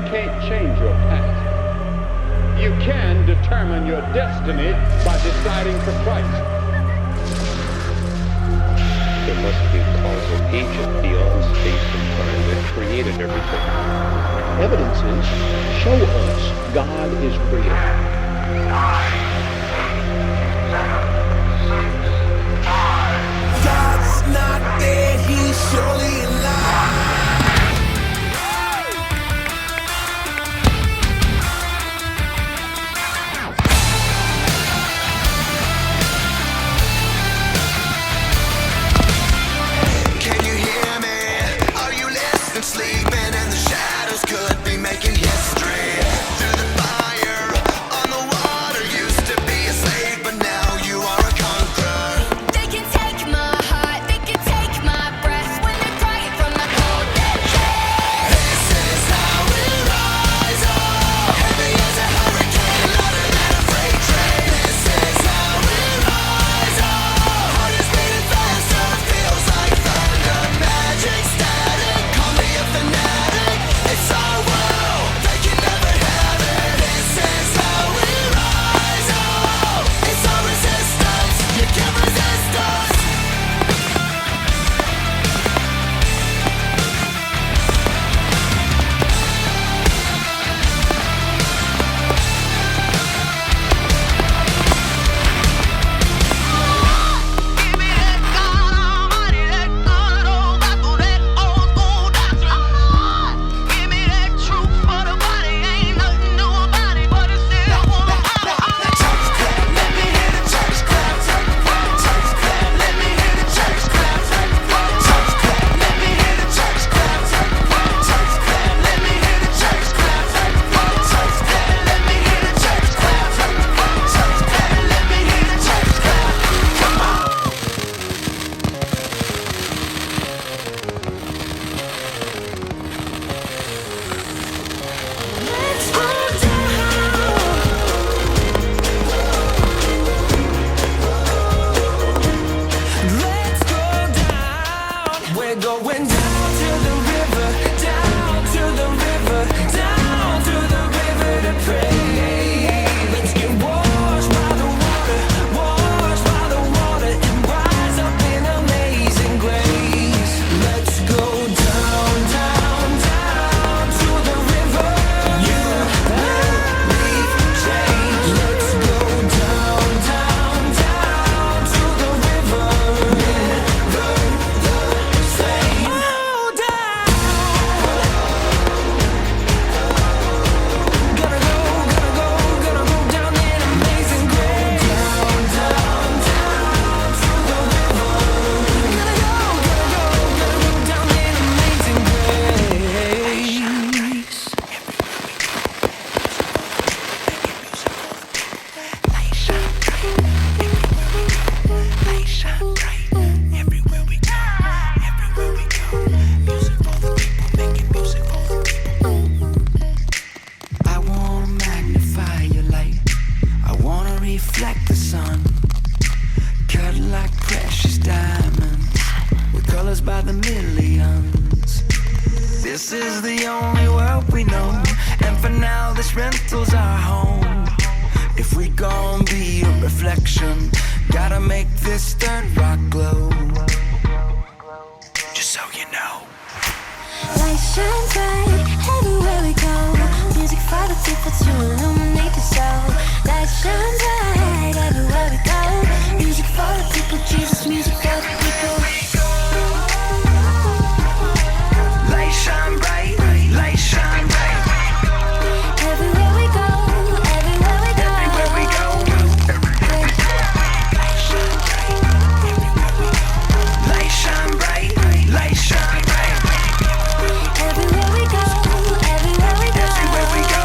can't change your past. You can determine your destiny by deciding for Christ. There must be a causal agent beyond space and time that created everything. Evidences show us God is creator. 9, 7, 6, 5. God's not dead, he's surely alive. Can you hear me? Are you listening? Sleeping in the shadows could be making history. Through the fire, on the water, used to be a slave, but now you are a conqueror. They can take my heart, they can take my breath when they're crying from the cold dead chest. This is how we rise up, heavy as a hurricane, louder than a freight train. This is how we rise up, heart is beating faster, feels like thunder, magic, static, call me a fanatic. It's our world, they can never have it. This is how we rise up, it's our resistance, you can't resist us. Give me that God Almighty, that good old gospel, that old school doctrine. Give me that truth for the body, ain't nothing new about it, but it's still wanna holler. Church clap, let me hear the church clap. Church clap, let me hear the church clap. Church clap, let me hear the church clap. Church clap, let me hear the church clap. Church clap, let me hear the church clap. Church clap, let me hear the church clap. Come on. Let's go down. Let's go down. We're going down to the river, down to the river, down to the river to pray. Let's get washed by the water, and rise up in amazing grace. Let's go down, down, down to the river. You leave change. Let's go down, down, down to the river. Same. Oh, down. Gonna go down in amazing grace. Down, down, down to the river. Gonna go down in amazing grace. Light shine bright everywhere we go. Everywhere we go. Music for the people, making music for the people. I wanna magnify your light. I wanna reflect the sun. Cut like precious diamonds, with colors by the millions. This is the only world we know, and for now this rental's our home. If we gon' be a reflection, gotta make this third rock glow. Just so you know. Light shine bright everywhere we go. Music for the people to illuminate the soul. Light shine bright everywhere we go. Music for the people, Jesus, music for the people. Light shine bright, light shine bright. Everywhere we go, everywhere we go. Everywhere we go. Light shine bright, everywhere we go. Light shine bright, light shine bright. Everywhere we go, everywhere we go. Everywhere we go.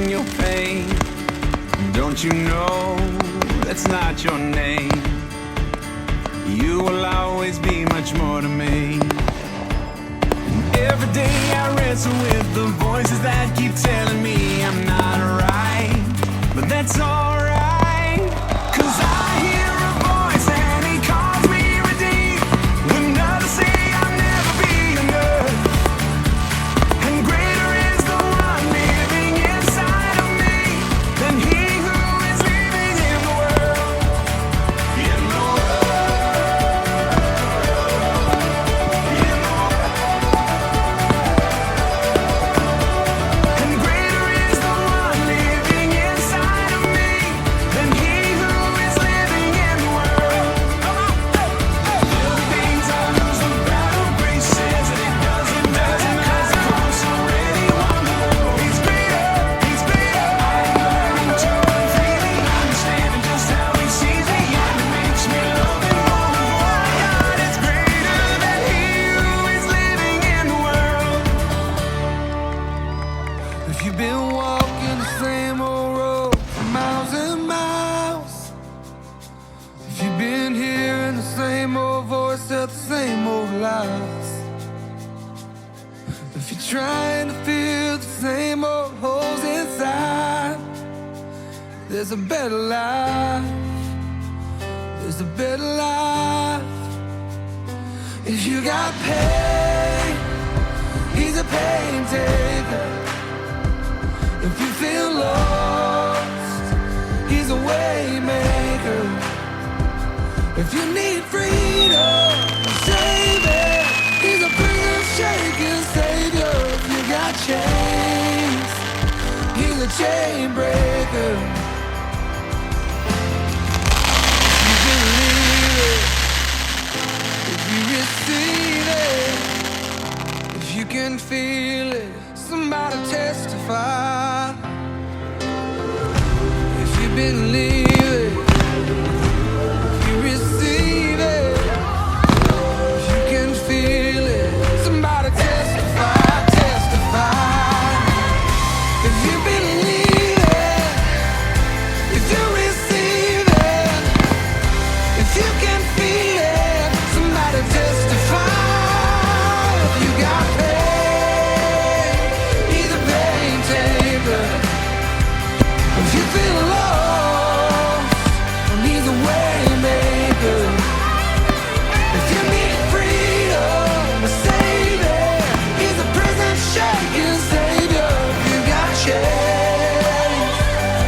in your pain. Don't you know that's not your name? You will always be much more to me. And every day I wrestle with the voices that keep telling me I'm not right, but that's alright, 'cause I hear a voice and he calls me redeemed. When others say I'll never be enough, and greater is the one living inside of me than he who is living in the world. In the And greater is the one living inside of me than he who is living in the world. Little things I lose the battle, grace says that it doesn't matter, 'cause the cross already won the war. He's greater, he's greater. I'm learning to live freely, understanding just how he sees me, and it makes me love him more and more. God is greater than he who is living in the world. If you've been walking the same old road for miles and miles, if you've been hearing the same old voice tell the same old lies, if you're trying to fill the same old holes inside, there's a better life, there's a better life. If you got pain, he's a pain taker. If you feel lost, he's a way maker. If you need freedom, Savior, he's a prison shaking Savior. If you got chains, he's a chain breaker. If you believe it, if you receive it, if you can feel it, somebody testify. If you believe it, if you receive it, if you can feel it, somebody testify, testify. If you believe it, if you receive it, if you can feel it, somebody testify. If you got pain, he's a pain taker. If you feel lost, he's a way maker. If you need freedom, a savior, he's a prison shaking savior. If you got chains,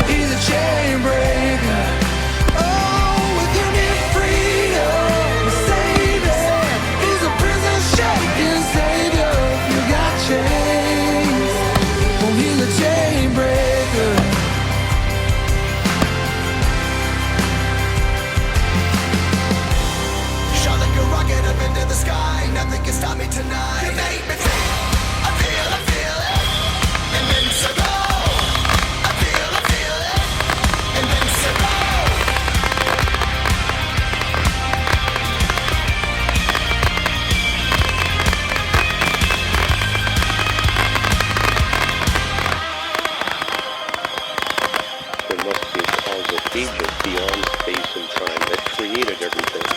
he's a chain breaker. Oh, if you need freedom, a savior, he's a prison shaking savior. If you got chains, oh, he's a chain breaker. Shot like a rocket up into the sky. Nothing can stop me tonight. You make me feel, I feel it. Invincible. I feel it. Invincible. There must be a causal agent beyond space and time that created everything.